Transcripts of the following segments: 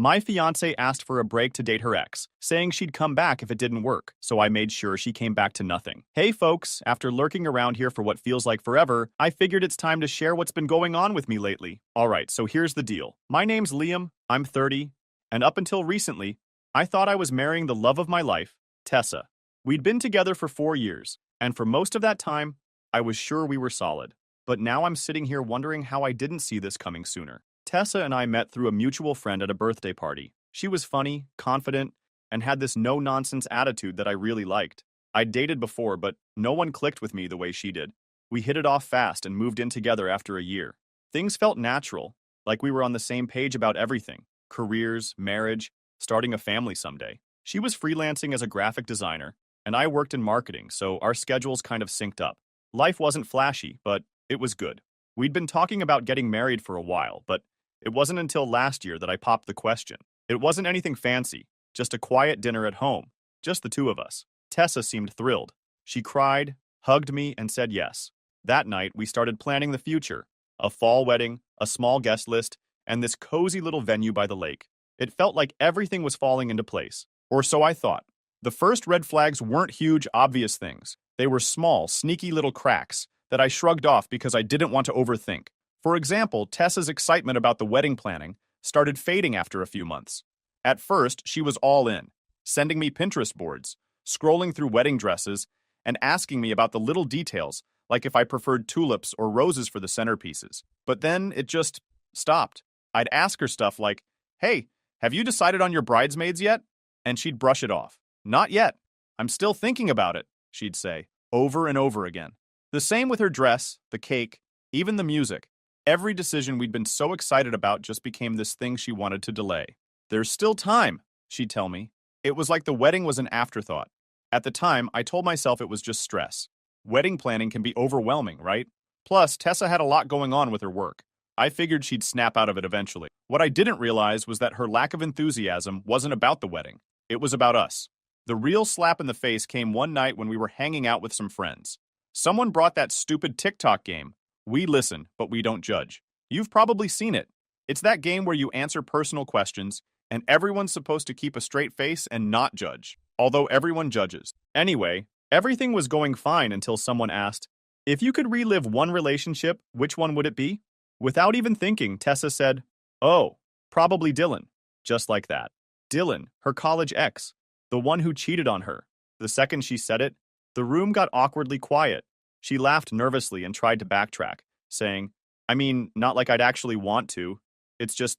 My fiancée asked for a break to date her ex, saying she'd come back if it didn't work, so I made sure she came back to nothing. Hey folks, after lurking around here for what feels like forever, I figured it's time to share what's been going on with me lately. Alright, so here's the deal. My name's Liam, I'm 30, and up until recently, I thought I was marrying the love of my life, Tessa. We'd been together for 4 years, and for most of that time, I was sure we were solid. But now I'm sitting here wondering how I didn't see this coming sooner. Tessa and I met through a mutual friend at a birthday party. She was funny, confident, and had this no-nonsense attitude that I really liked. I'd dated before, but no one clicked with me the way she did. We hit it off fast and moved in together after a year. Things felt natural, like we were on the same page about everything: careers, marriage, starting a family someday. She was freelancing as a graphic designer, and I worked in marketing, so our schedules kind of synced up. Life wasn't flashy, but it was good. We'd been talking about getting married for a while, but it wasn't until last year that I popped the question. It wasn't anything fancy, just a quiet dinner at home, just the two of us. Tessa seemed thrilled. She cried, hugged me, and said yes. That night, we started planning the future: a fall wedding, a small guest list, and this cozy little venue by the lake. It felt like everything was falling into place, or so I thought. The first red flags weren't huge, obvious things. They were small, sneaky little cracks that I shrugged off because I didn't want to overthink. For example, Tessa's excitement about the wedding planning started fading after a few months. At first, she was all in, sending me Pinterest boards, scrolling through wedding dresses, and asking me about the little details, like if I preferred tulips or roses for the centerpieces. But then it just stopped. I'd ask her stuff like, "Hey, have you decided on your bridesmaids yet?" And she'd brush it off. "Not yet. I'm still thinking about it," she'd say, over and over again. The same with her dress, the cake, even the music. Every decision we'd been so excited about just became this thing she wanted to delay. "There's still time," she'd tell me. It was like the wedding was an afterthought. At the time, I told myself it was just stress. Wedding planning can be overwhelming, right? Plus, Tessa had a lot going on with her work. I figured she'd snap out of it eventually. What I didn't realize was that her lack of enthusiasm wasn't about the wedding. It was about us. The real slap in the face came one night when we were hanging out with some friends. Someone brought that stupid TikTok game. We listen, but we don't judge. You've probably seen it. It's that game where you answer personal questions, and everyone's supposed to keep a straight face and not judge, although everyone judges. Anyway, everything was going fine until someone asked, "If you could relive one relationship, which one would it be?" Without even thinking, Tessa said, "Oh, probably Dylan." Just like that. Dylan, her college ex, the one who cheated on her. The second she said it, the room got awkwardly quiet. She laughed nervously and tried to backtrack, saying, "I mean, not like I'd actually want to. It's just,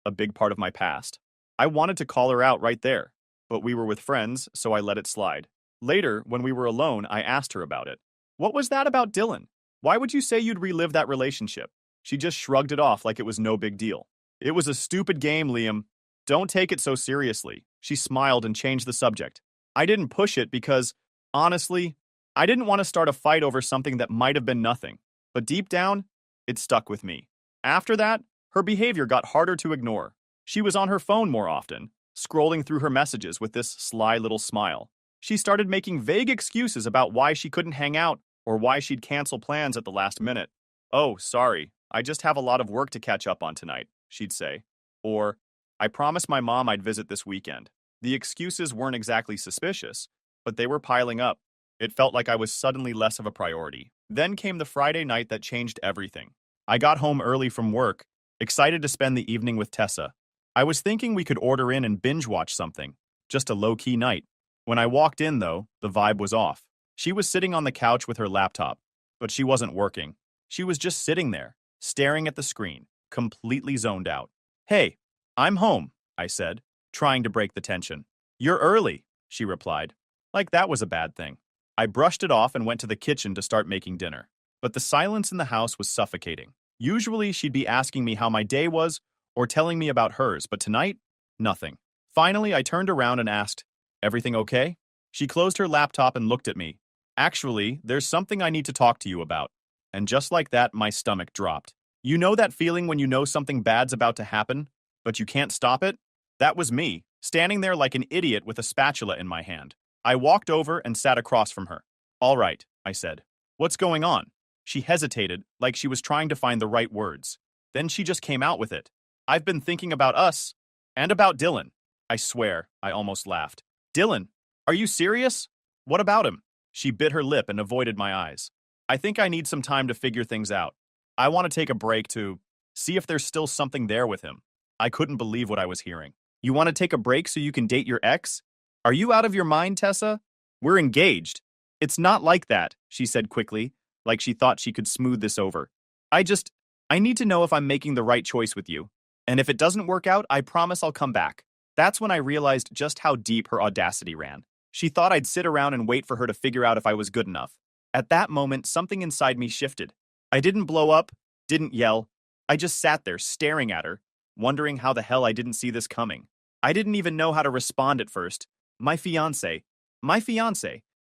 a big part of my past." I wanted to call her out right there, but we were with friends, so I let it slide. Later, when we were alone, I asked her about it. "What was that about Dylan? Why would you say you'd relive that relationship?" She just shrugged it off like it was no big deal. "It was a stupid game, Liam. Don't take it so seriously." She smiled and changed the subject. I didn't push it because, honestly, I didn't want to start a fight over something that might have been nothing. But deep down, it stuck with me. After that, her behavior got harder to ignore. She was on her phone more often, scrolling through her messages with this sly little smile. She started making vague excuses about why she couldn't hang out or why she'd cancel plans at the last minute. "Oh, sorry, I just have a lot of work to catch up on tonight," she'd say. Or, "I promised my mom I'd visit this weekend." The excuses weren't exactly suspicious, but they were piling up. It felt like I was suddenly less of a priority. Then came the Friday night that changed everything. I got home early from work, excited to spend the evening with Tessa. I was thinking we could order in and binge watch something, just a low-key night. When I walked in, though, the vibe was off. She was sitting on the couch with her laptop, but she wasn't working. She was just sitting there, staring at the screen, completely zoned out. "Hey, I'm home," I said, trying to break the tension. "You're early," she replied. Like that was a bad thing. I brushed it off and went to the kitchen to start making dinner. But the silence in the house was suffocating. Usually, she'd be asking me how my day was or telling me about hers, but tonight, nothing. Finally, I turned around and asked, "Everything okay?" She closed her laptop and looked at me. "Actually, there's something I need to talk to you about." And just like that, my stomach dropped. You know that feeling when you know something bad's about to happen, but you can't stop it? That was me, standing there like an idiot with a spatula in my hand. I walked over and sat across from her. "All right," I said. "What's going on?" She hesitated, like she was trying to find the right words. Then she just came out with it. "I've been thinking about us." And about Dylan. I swear, I almost laughed. Dylan, are you serious? What about him? She bit her lip and avoided my eyes. I think I need some time to figure things out. I want to take a break to see if there's still something there with him. I couldn't believe what I was hearing. You want to take a break so you can date your ex? Are you out of your mind, Tessa? We're engaged. It's not like that, she said quickly, like she thought she could smooth this over. I need to know if I'm making the right choice with you. And if it doesn't work out, I promise I'll come back. That's when I realized just how deep her audacity ran. She thought I'd sit around and wait for her to figure out if I was good enough. At that moment, something inside me shifted. I didn't blow up, didn't yell. I just sat there staring at her, wondering how the hell I didn't see this coming. I didn't even know how to respond at first. My fiancé,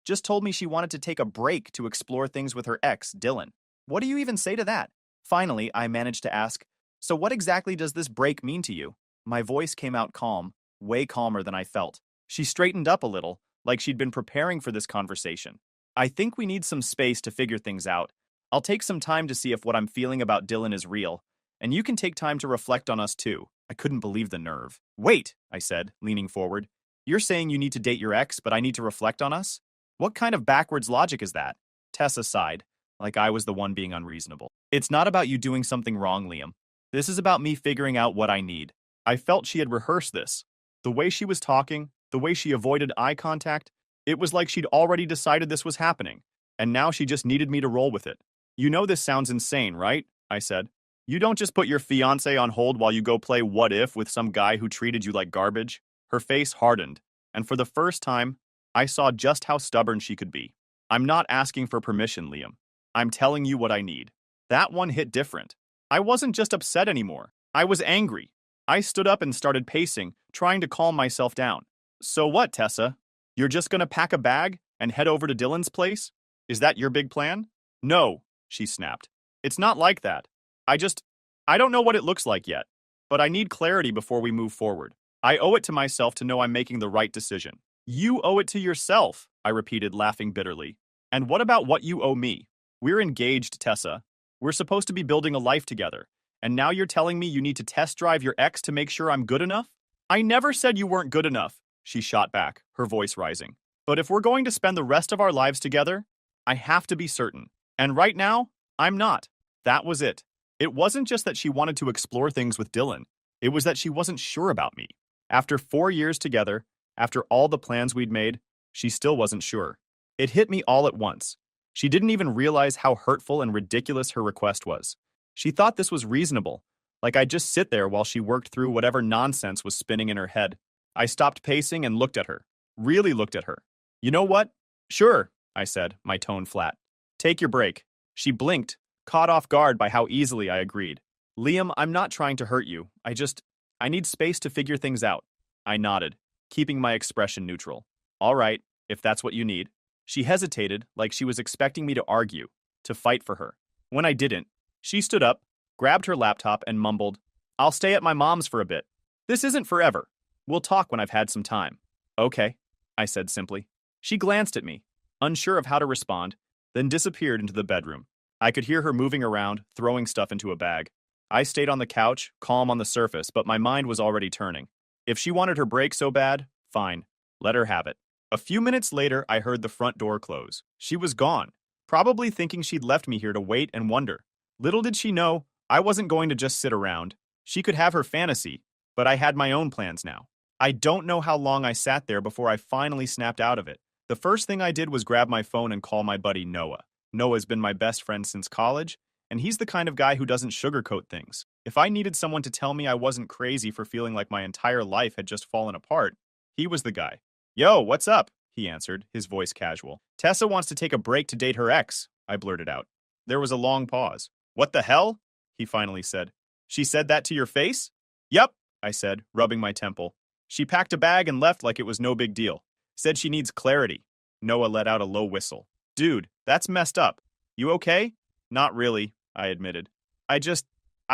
just told me she wanted to take a break to explore things with her ex, Dylan. What do you even say to that? Finally, I managed to ask, so what exactly does this break mean to you? My voice came out calm, way calmer than I felt. She straightened up a little, like she'd been preparing for this conversation. I think we need some space to figure things out. I'll take some time to see if what I'm feeling about Dylan is real, and you can take time to reflect on us too. I couldn't believe the nerve. Wait, I said, leaning forward. You're saying you need to date your ex, but I need to reflect on us? What kind of backwards logic is that? Tessa sighed, like I was the one being unreasonable. It's not about you doing something wrong, Liam. This is about me figuring out what I need. I felt she had rehearsed this. The way she was talking, the way she avoided eye contact, it was like she'd already decided this was happening, and now she just needed me to roll with it. You know this sounds insane, right? I said. You don't just put your fiancé on hold while you go play What If with some guy who treated you like garbage. Her face hardened, and for the first time, I saw just how stubborn she could be. I'm not asking for permission, Liam. I'm telling you what I need. That one hit different. I wasn't just upset anymore. I was angry. I stood up and started pacing, trying to calm myself down. So what, Tessa? You're just gonna pack a bag and head over to Dylan's place? Is that your big plan? No, she snapped. It's not like that. I don't know what it looks like yet, but I need clarity before we move forward. I owe it to myself to know I'm making the right decision. You owe it to yourself, I repeated, laughing bitterly. And what about what you owe me? We're engaged, Tessa. We're supposed to be building a life together. And now you're telling me you need to test drive your ex to make sure I'm good enough? I never said you weren't good enough, she shot back, her voice rising. But if we're going to spend the rest of our lives together, I have to be certain. And right now, I'm not. That was it. It wasn't just that she wanted to explore things with Dylan. It was that she wasn't sure about me. After 4 years together, after all the plans we'd made, she still wasn't sure. It hit me all at once. She didn't even realize how hurtful and ridiculous her request was. She thought this was reasonable, like I'd just sit there while she worked through whatever nonsense was spinning in her head. I stopped pacing and looked at her. Really looked at her. You know what? Sure, I said, my tone flat. Take your break. She blinked, caught off guard by how easily I agreed. Liam, I'm not trying to hurt you. I need space to figure things out. I nodded, keeping my expression neutral. All right, if that's what you need. She hesitated, like she was expecting me to argue, to fight for her. When I didn't, she stood up, grabbed her laptop, and mumbled, I'll stay at my mom's for a bit. This isn't forever. We'll talk when I've had some time. Okay, I said simply. She glanced at me, unsure of how to respond, then disappeared into the bedroom. I could hear her moving around, throwing stuff into a bag. I stayed on the couch, calm on the surface, but my mind was already turning. If she wanted her break so bad, fine. Let her have it. A few minutes later, I heard the front door close. She was gone, probably thinking she'd left me here to wait and wonder. Little did she know, I wasn't going to just sit around. She could have her fantasy, but I had my own plans now. I don't know how long I sat there before I finally snapped out of it. The first thing I did was grab my phone and call my buddy Noah. Noah's been my best friend since college, and he's the kind of guy who doesn't sugarcoat things. If I needed someone to tell me I wasn't crazy for feeling like my entire life had just fallen apart, he was the guy. Yo, what's up? He answered, his voice casual. Tessa wants to take a break to date her ex, I blurted out. There was a long pause. What the hell? He finally said. She said that to your face? Yep, I said, rubbing my temple. She packed a bag and left like it was no big deal. Said she needs clarity. Noah let out a low whistle. Dude, that's messed up. You okay? Not really, I admitted. I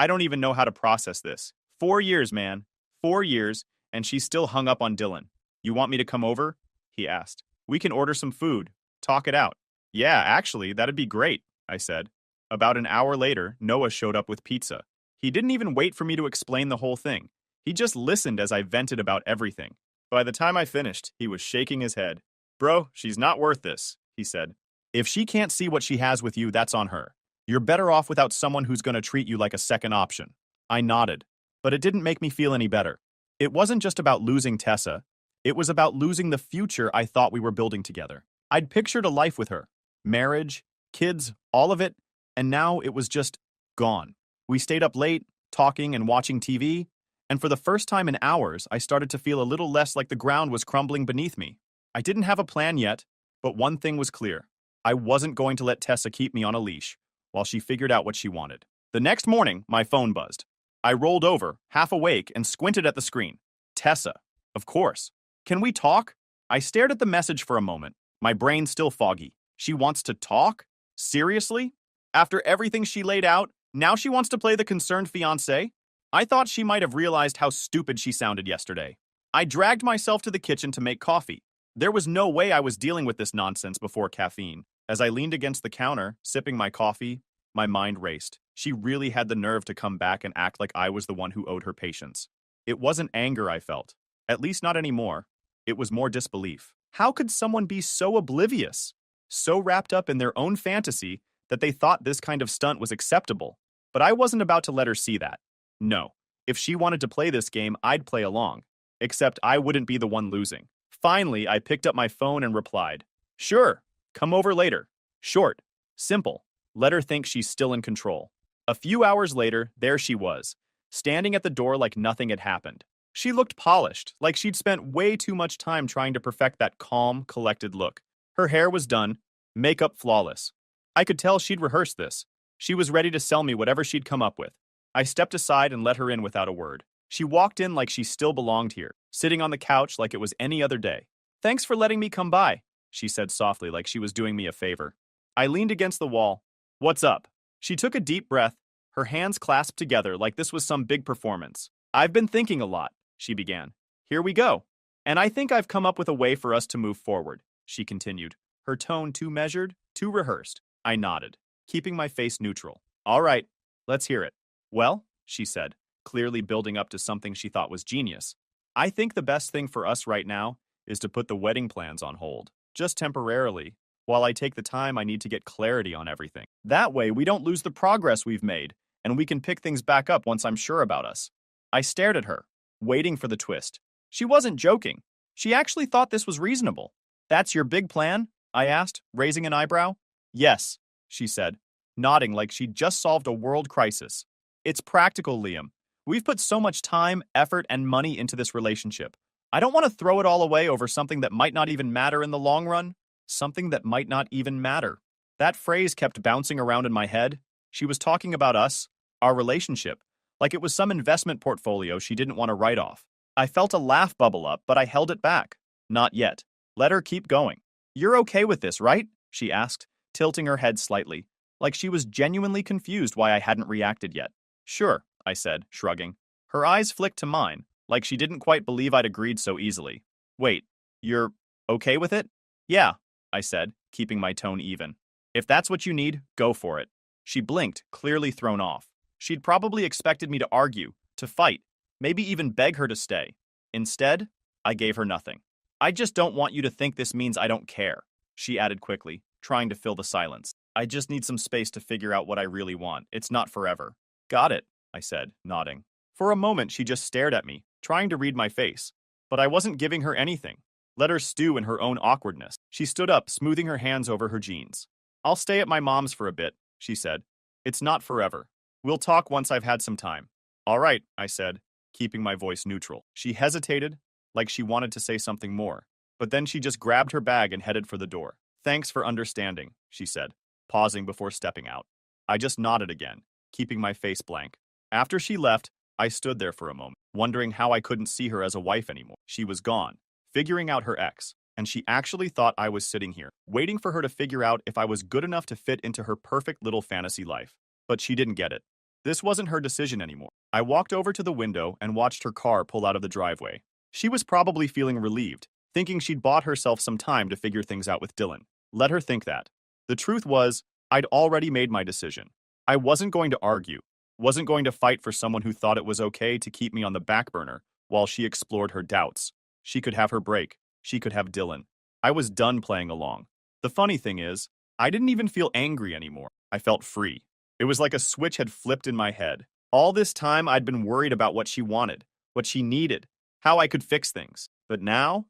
don't even know how to process this. 4 years, man. 4 years, and she's still hung up on Dylan. You want me to come over? He asked. We can order some food. Talk it out. Yeah, actually, that'd be great, I said. About an hour later, Noah showed up with pizza. He didn't even wait for me to explain the whole thing. He just listened as I vented about everything. By the time I finished, he was shaking his head. Bro, she's not worth this, he said. If she can't see what she has with you, that's on her. You're better off without someone who's going to treat you like a second option. I nodded, but it didn't make me feel any better. It wasn't just about losing Tessa. It was about losing the future I thought we were building together. I'd pictured a life with her. Marriage, kids, all of it, and now it was just gone. We stayed up late, talking and watching TV, and for the first time in hours, I started to feel a little less like the ground was crumbling beneath me. I didn't have a plan yet, but one thing was clear. I wasn't going to let Tessa keep me on a leash while she figured out what she wanted. The next morning, my phone buzzed. I rolled over, half awake, and squinted at the screen. Tessa, of course. Can we talk? I stared at the message for a moment, my brain still foggy. She wants to talk? Seriously? After everything she laid out, now she wants to play the concerned fiancé? I thought she might have realized how stupid she sounded yesterday. I dragged myself to the kitchen to make coffee. There was no way I was dealing with this nonsense before caffeine. As I leaned against the counter, sipping my coffee, my mind raced. She really had the nerve to come back and act like I was the one who owed her patience. It wasn't anger I felt. At least not anymore. It was more disbelief. How could someone be so oblivious? So wrapped up in their own fantasy that they thought this kind of stunt was acceptable. But I wasn't about to let her see that. No. If she wanted to play this game, I'd play along. Except I wouldn't be the one losing. Finally, I picked up my phone and replied, "Sure, come over later." Short, simple. Let her think she's still in control. A few hours later, there she was, standing at the door like nothing had happened. She looked polished, like she'd spent way too much time trying to perfect that calm, collected look. Her hair was done, makeup flawless. I could tell she'd rehearsed this. She was ready to sell me whatever she'd come up with. I stepped aside and let her in without a word. She walked in like she still belonged here, sitting on the couch like it was any other day. "Thanks for letting me come by," she said softly like she was doing me a favor. I leaned against the wall. "What's up?" She took a deep breath, her hands clasped together like this was some big performance. "I've been thinking a lot," she began. "Here we go. And I think I've come up with a way for us to move forward," she continued, her tone too measured, too rehearsed. I nodded, keeping my face neutral. "All right, let's hear it." "Well," she said, clearly building up to something she thought was genius, "I think the best thing for us right now is to put the wedding plans on hold, just temporarily, while I take the time I need to get clarity on everything. That way, we don't lose the progress we've made, and we can pick things back up once I'm sure about us." I stared at her, waiting for the twist. She wasn't joking. She actually thought this was reasonable. "That's your big plan?" I asked, raising an eyebrow. "Yes," she said, nodding like she'd just solved a world crisis. "It's practical, Liam. We've put so much time, effort, and money into this relationship. I don't want to throw it all away over something that might not even matter in the long run. Something that might not even matter." That phrase kept bouncing around in my head. She was talking about us, our relationship, like it was some investment portfolio she didn't want to write off. I felt a laugh bubble up, but I held it back. "Not yet. Let her keep going." "You're okay with this, right?" she asked, tilting her head slightly, like she was genuinely confused why I hadn't reacted yet. "Sure," I said, shrugging. Her eyes flicked to mine, like she didn't quite believe I'd agreed so easily. "Wait, you're okay with it?" "Yeah," I said, keeping my tone even. "If that's what you need, go for it." She blinked, clearly thrown off. She'd probably expected me to argue, to fight, maybe even beg her to stay. Instead, I gave her nothing. "I just don't want you to think this means I don't care," she added quickly, trying to fill the silence. "I just need some space to figure out what I really want. It's not forever." "Got it," I said, nodding. For a moment, she just stared at me, trying to read my face. But I wasn't giving her anything. Let her stew in her own awkwardness. She stood up, smoothing her hands over her jeans. "I'll stay at my mom's for a bit," she said. "It's not forever. We'll talk once I've had some time." "All right," I said, keeping my voice neutral. She hesitated, like she wanted to say something more. But then she just grabbed her bag and headed for the door. "Thanks for understanding," she said, pausing before stepping out. I just nodded again, keeping my face blank. After she left, I stood there for a moment, wondering how I couldn't see her as a wife anymore. She was gone, figuring out her ex, and she actually thought I was sitting here, waiting for her to figure out if I was good enough to fit into her perfect little fantasy life. But she didn't get it. This wasn't her decision anymore. I walked over to the window and watched her car pull out of the driveway. She was probably feeling relieved, thinking she'd bought herself some time to figure things out with Dylan. Let her think that. The truth was, I'd already made my decision. I wasn't going to argue. Wasn't going to fight for someone who thought it was okay to keep me on the back burner while she explored her doubts. She could have her break. She could have Dylan. I was done playing along. The funny thing is, I didn't even feel angry anymore. I felt free. It was like a switch had flipped in my head. All this time I'd been worried about what she wanted, what she needed, how I could fix things. But now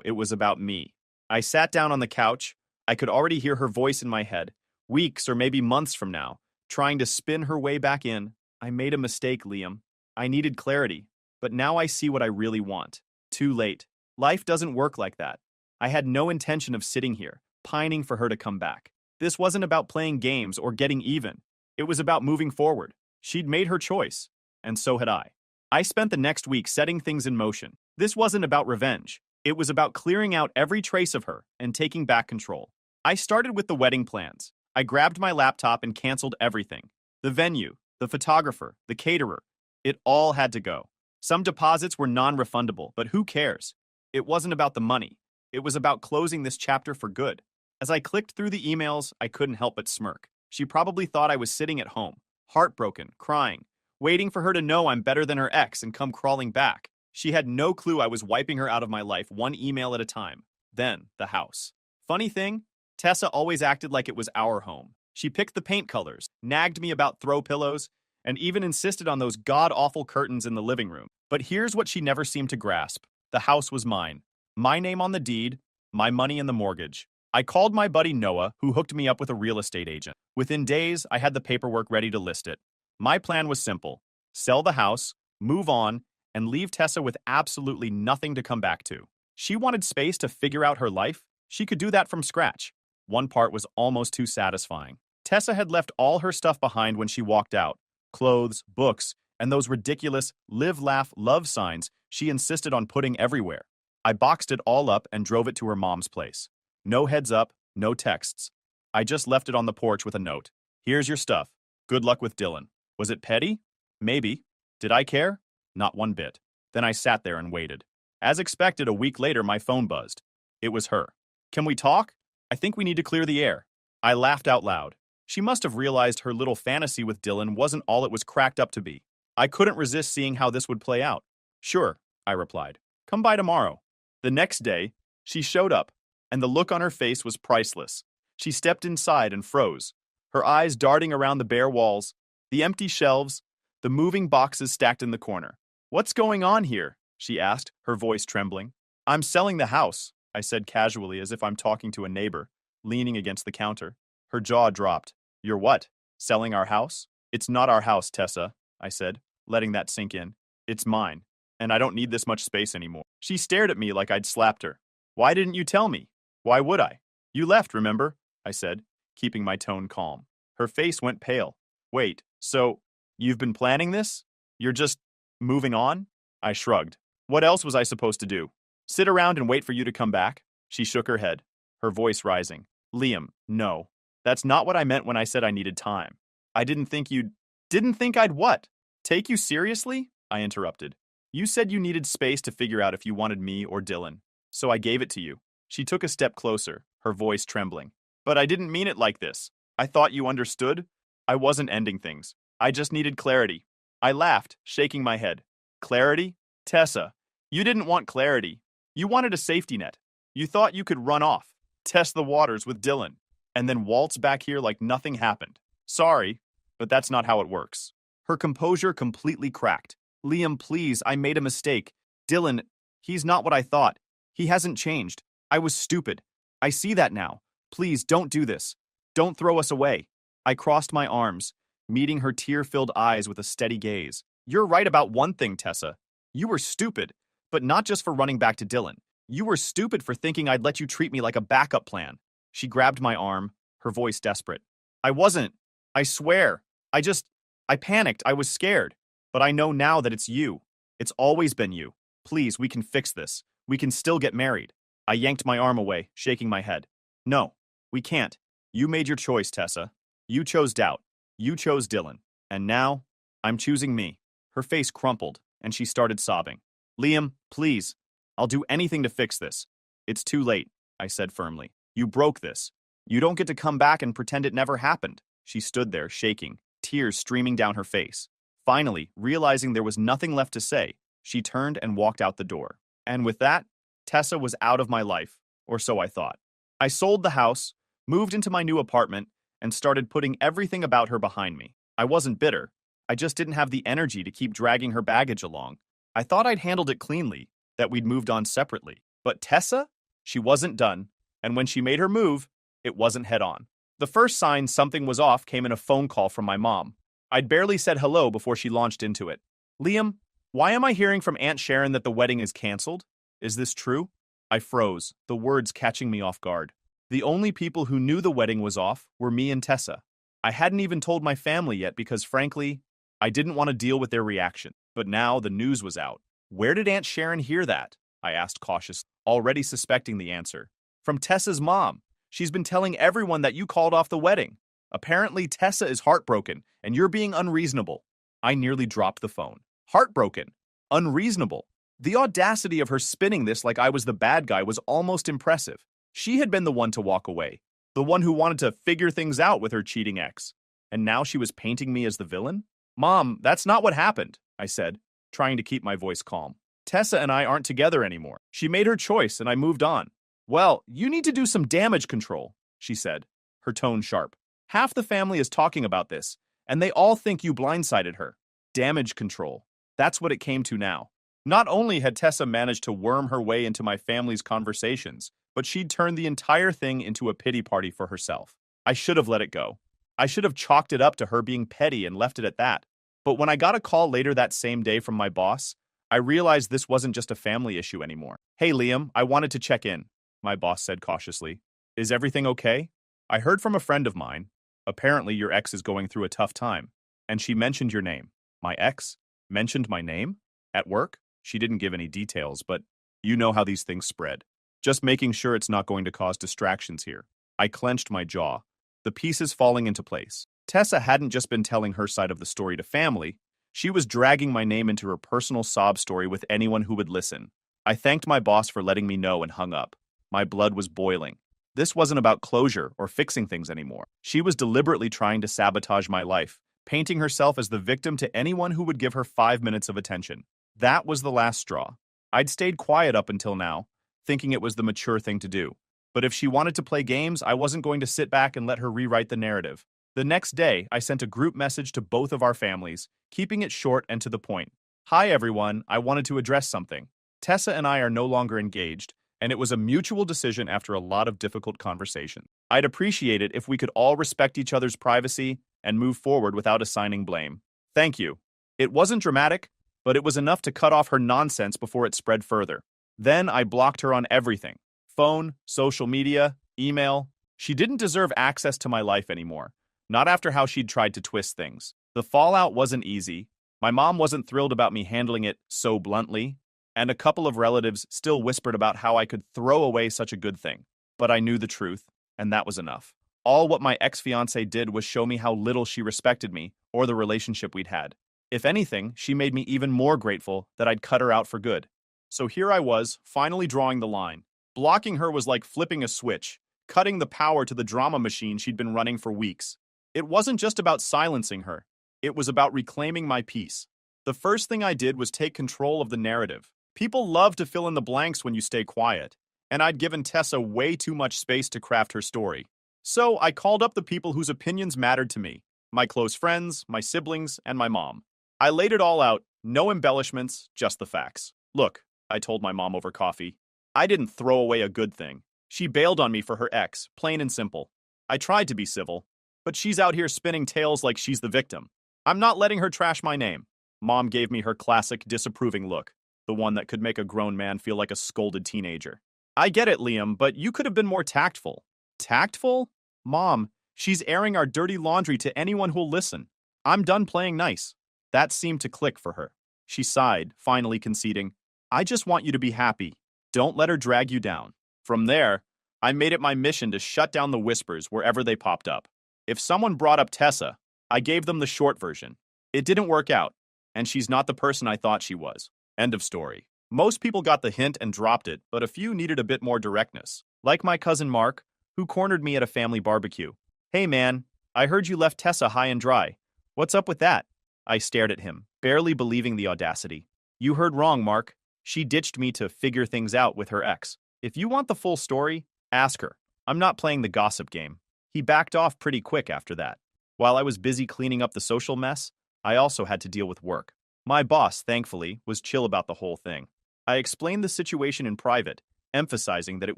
it was about me. I sat down on the couch. I could already hear her voice in my head, weeks or maybe months from now, trying to spin her way back in. I made a mistake, Liam. I needed clarity, but now I see what I really want. Too late. Life doesn't work like that. I had no intention of sitting here, pining for her to come back. This wasn't about playing games or getting even. It was about moving forward. She'd made her choice, and so had I. I spent the next week setting things in motion. This wasn't about revenge. It was about clearing out every trace of her and taking back control. I started with the wedding plans. I grabbed my laptop and canceled everything. The venue, the photographer, the caterer. It all had to go. Some deposits were non-refundable, but who cares? It wasn't about the money. It was about closing this chapter for good. As I clicked through the emails, I couldn't help but smirk. She probably thought I was sitting at home, heartbroken, crying, waiting for her to know I'm better than her ex and come crawling back. She had no clue I was wiping her out of my life one email at a time. Then, the house. Funny thing, Tessa always acted like it was our home. She picked the paint colors, nagged me about throw pillows, and even insisted on those god-awful curtains in the living room. But here's what she never seemed to grasp. The house was mine. My name on the deed, my money in the mortgage. I called my buddy Noah, who hooked me up with a real estate agent. Within days, I had the paperwork ready to list it. My plan was simple. Sell the house, move on, and leave Tessa with absolutely nothing to come back to. She wanted space to figure out her life. She could do that from scratch. One part was almost too satisfying. Tessa had left all her stuff behind when she walked out. Clothes, books, and those ridiculous live, laugh, love signs she insisted on putting everywhere. I boxed it all up and drove it to her mom's place. No heads up, no texts. I just left it on the porch with a note. Here's your stuff. Good luck with Dylan. Was it petty? Maybe. Did I care? Not one bit. Then I sat there and waited. As expected, a week later, my phone buzzed. It was her. Can we talk? I think we need to clear the air. I laughed out loud. She must have realized her little fantasy with Dylan wasn't all it was cracked up to be. I couldn't resist seeing how this would play out. Sure, I replied. Come by tomorrow. The next day, she showed up, and the look on her face was priceless. She stepped inside and froze, her eyes darting around the bare walls, the empty shelves, the moving boxes stacked in the corner. What's going on here? She asked, her voice trembling. I'm selling the house, I said casually as if I'm talking to a neighbor, leaning against the counter. Her jaw dropped. You're what? Selling our house? It's not our house, Tessa, I said, letting that sink in. It's mine, and I don't need this much space anymore. She stared at me like I'd slapped her. Why didn't you tell me? Why would I? You left, remember? I said, keeping my tone calm. Her face went pale. Wait, so you've been planning this? You're just moving on? I shrugged. What else was I supposed to do? Sit around and wait for you to come back? She shook her head, her voice rising. Liam, no. That's not what I meant when I said I needed time. I didn't think you'd... Didn't think I'd what? Take you seriously? I interrupted. You said you needed space to figure out if you wanted me or Dylan. So I gave it to you. She took a step closer, her voice trembling. But I didn't mean it like this. I thought you understood. I wasn't ending things. I just needed clarity. I laughed, shaking my head. Clarity? Tessa, you didn't want clarity. You wanted a safety net. You thought you could run off, test the waters with Dylan, and then waltz back here like nothing happened. Sorry, but that's not how it works. Her composure completely cracked. Liam, please, I made a mistake. Dylan, he's not what I thought. He hasn't changed. I was stupid. I see that now. Please, don't do this. Don't throw us away. I crossed my arms, meeting her tear-filled eyes with a steady gaze. You're right about one thing, Tessa. You were stupid, but not just for running back to Dylan. You were stupid for thinking I'd let you treat me like a backup plan. She grabbed my arm, her voice desperate. I wasn't. I swear. I panicked. I was scared. But I know now that it's you. It's always been you. Please, we can fix this. We can still get married. I yanked my arm away, shaking my head. No, we can't. You made your choice, Tessa. You chose doubt. You chose Dylan. And now, I'm choosing me. Her face crumpled, and she started sobbing. Liam, please. I'll do anything to fix this. It's too late, I said firmly. You broke this. You don't get to come back and pretend it never happened. She stood there, shaking, tears streaming down her face. Finally, realizing there was nothing left to say, she turned and walked out the door. And with that, Tessa was out of my life, or so I thought. I sold the house, moved into my new apartment, and started putting everything about her behind me. I wasn't bitter. I just didn't have the energy to keep dragging her baggage along. I thought I'd handled it cleanly, that we'd moved on separately. But Tessa? She wasn't done, and when she made her move, it wasn't head on. The first sign something was off came in a phone call from my mom. I'd barely said hello before she launched into it. Liam, why am I hearing from Aunt Sharon that the wedding is canceled? Is this true? I froze, the words catching me off guard. The only people who knew the wedding was off were me and Tessa. I hadn't even told my family yet because, frankly, I didn't want to deal with their reaction. But now the news was out. Where did Aunt Sharon hear that? I asked cautiously, already suspecting the answer. From Tessa's mom. She's been telling everyone that you called off the wedding. Apparently, Tessa is heartbroken, and you're being unreasonable. I nearly dropped the phone. Heartbroken. Unreasonable. The audacity of her spinning this like I was the bad guy was almost impressive. She had been the one to walk away, the one who wanted to figure things out with her cheating ex. And now she was painting me as the villain? Mom, that's not what happened, I said, trying to keep my voice calm. Tessa and I aren't together anymore. She made her choice, and I moved on. Well, you need to do some damage control, she said, her tone sharp. Half the family is talking about this, and they all think you blindsided her. Damage control. That's what it came to now. Not only had Tessa managed to worm her way into my family's conversations, but she'd turned the entire thing into a pity party for herself. I should have let it go. I should have chalked it up to her being petty and left it at that. But when I got a call later that same day from my boss, I realized this wasn't just a family issue anymore. Hey, Liam, I wanted to check in, my boss said cautiously. Is everything okay? I heard from a friend of mine. Apparently your ex is going through a tough time, and she mentioned your name. My ex? Mentioned my name? At work? She didn't give any details, but you know how these things spread. Just making sure it's not going to cause distractions here. I clenched my jaw, the pieces falling into place. Tessa hadn't just been telling her side of the story to family, she was dragging my name into her personal sob story with anyone who would listen. I thanked my boss for letting me know and hung up. My blood was boiling. This wasn't about closure or fixing things anymore. She was deliberately trying to sabotage my life, painting herself as the victim to anyone who would give her 5 minutes of attention. That was the last straw. I'd stayed quiet up until now, thinking it was the mature thing to do. But if she wanted to play games, I wasn't going to sit back and let her rewrite the narrative. The next day, I sent a group message to both of our families, keeping it short and to the point. Hi everyone, I wanted to address something. Tessa and I are no longer engaged, and it was a mutual decision after a lot of difficult conversation. I'd appreciate it if we could all respect each other's privacy and move forward without assigning blame. Thank you. It wasn't dramatic, but it was enough to cut off her nonsense before it spread further. Then I blocked her on everything. Phone, social media, email. She didn't deserve access to my life anymore. Not after how she'd tried to twist things. The fallout wasn't easy. My mom wasn't thrilled about me handling it so bluntly, and a couple of relatives still whispered about how I could throw away such a good thing. But I knew the truth, and that was enough. All what my ex-fiancée did was show me how little she respected me or the relationship we'd had. If anything, she made me even more grateful that I'd cut her out for good. So here I was, finally drawing the line. Blocking her was like flipping a switch, cutting the power to the drama machine she'd been running for weeks. It wasn't just about silencing her. It was about reclaiming my peace. The first thing I did was take control of the narrative. People love to fill in the blanks when you stay quiet, and I'd given Tessa way too much space to craft her story. So I called up the people whose opinions mattered to me, my close friends, my siblings, and my mom. I laid it all out, no embellishments, just the facts. Look, I told my mom over coffee, I didn't throw away a good thing. She bailed on me for her ex, plain and simple. I tried to be civil, but she's out here spinning tales like she's the victim. I'm not letting her trash my name. Mom gave me her classic disapproving look, the one that could make a grown man feel like a scolded teenager. I get it, Liam, but you could have been more tactful. Tactful? Mom, she's airing our dirty laundry to anyone who'll listen. I'm done playing nice. That seemed to click for her. She sighed, finally conceding, I just want you to be happy. Don't let her drag you down. From there, I made it my mission to shut down the whispers wherever they popped up. If someone brought up Tessa, I gave them the short version. It didn't work out, and she's not the person I thought she was. End of story. Most people got the hint and dropped it, but a few needed a bit more directness. Like my cousin Mark, who cornered me at a family barbecue. Hey man, I heard you left Tessa high and dry. What's up with that? I stared at him, barely believing the audacity. You heard wrong, Mark. She ditched me to figure things out with her ex. If you want the full story, ask her. I'm not playing the gossip game. He backed off pretty quick after that. While I was busy cleaning up the social mess, I also had to deal with work. My boss, thankfully, was chill about the whole thing. I explained the situation in private, emphasizing that it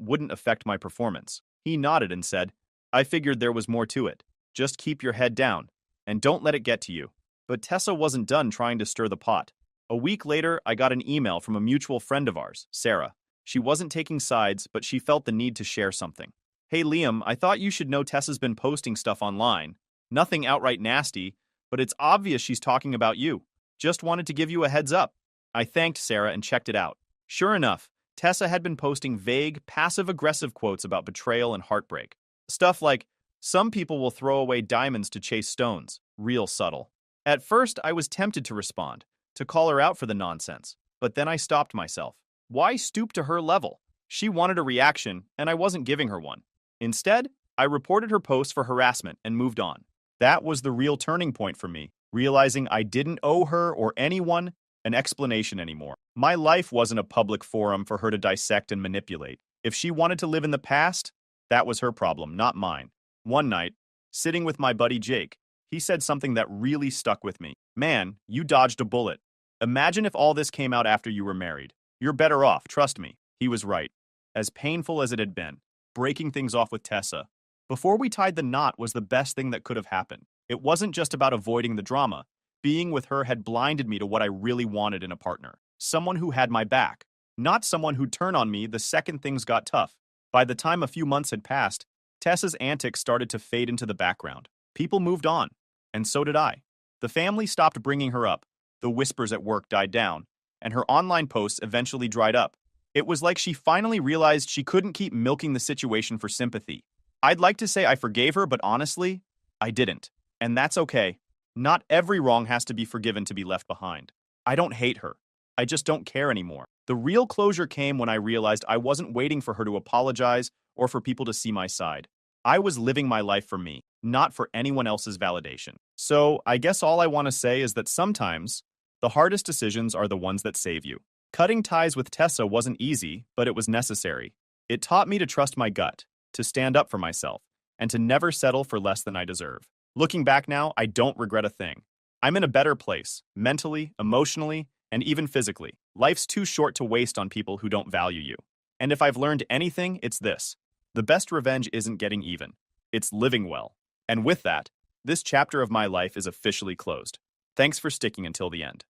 wouldn't affect my performance. He nodded and said, I figured there was more to it. Just keep your head down, and don't let it get to you. But Tessa wasn't done trying to stir the pot. A week later, I got an email from a mutual friend of ours, Sarah. She wasn't taking sides, but she felt the need to share something. Hey Liam, I thought you should know Tessa's been posting stuff online. Nothing outright nasty, but it's obvious she's talking about you. Just wanted to give you a heads up. I thanked Sarah and checked it out. Sure enough, Tessa had been posting vague, passive-aggressive quotes about betrayal and heartbreak. Stuff like, some people will throw away diamonds to chase stones. Real subtle. At first, I was tempted to respond, to call her out for the nonsense. But then I stopped myself. Why stoop to her level? She wanted a reaction, and I wasn't giving her one. Instead, I reported her post for harassment and moved on. That was the real turning point for me, realizing I didn't owe her or anyone an explanation anymore. My life wasn't a public forum for her to dissect and manipulate. If she wanted to live in the past, that was her problem, not mine. One night, sitting with my buddy Jake, he said something that really stuck with me. Man, you dodged a bullet. Imagine if all this came out after you were married. You're better off, trust me. He was right. As painful as it had been, breaking things off with Tessa, before we tied the knot was the best thing that could have happened. It wasn't just about avoiding the drama. Being with her had blinded me to what I really wanted in a partner. Someone who had my back, not someone who'd turn on me the second things got tough. By the time a few months had passed, Tessa's antics started to fade into the background. People moved on, and so did I. The family stopped bringing her up, the whispers at work died down, and her online posts eventually dried up. It was like she finally realized she couldn't keep milking the situation for sympathy. I'd like to say I forgave her, but honestly, I didn't. And that's okay. Not every wrong has to be forgiven to be left behind. I don't hate her. I just don't care anymore. The real closure came when I realized I wasn't waiting for her to apologize or for people to see my side. I was living my life for me, not for anyone else's validation. So I guess all I want to say is that sometimes the hardest decisions are the ones that save you. Cutting ties with Tessa wasn't easy, but it was necessary. It taught me to trust my gut, to stand up for myself, and to never settle for less than I deserve. Looking back now, I don't regret a thing. I'm in a better place, mentally, emotionally, and even physically. Life's too short to waste on people who don't value you. And if I've learned anything, it's this. The best revenge isn't getting even. It's living well. And with that, this chapter of my life is officially closed. Thanks for sticking until the end.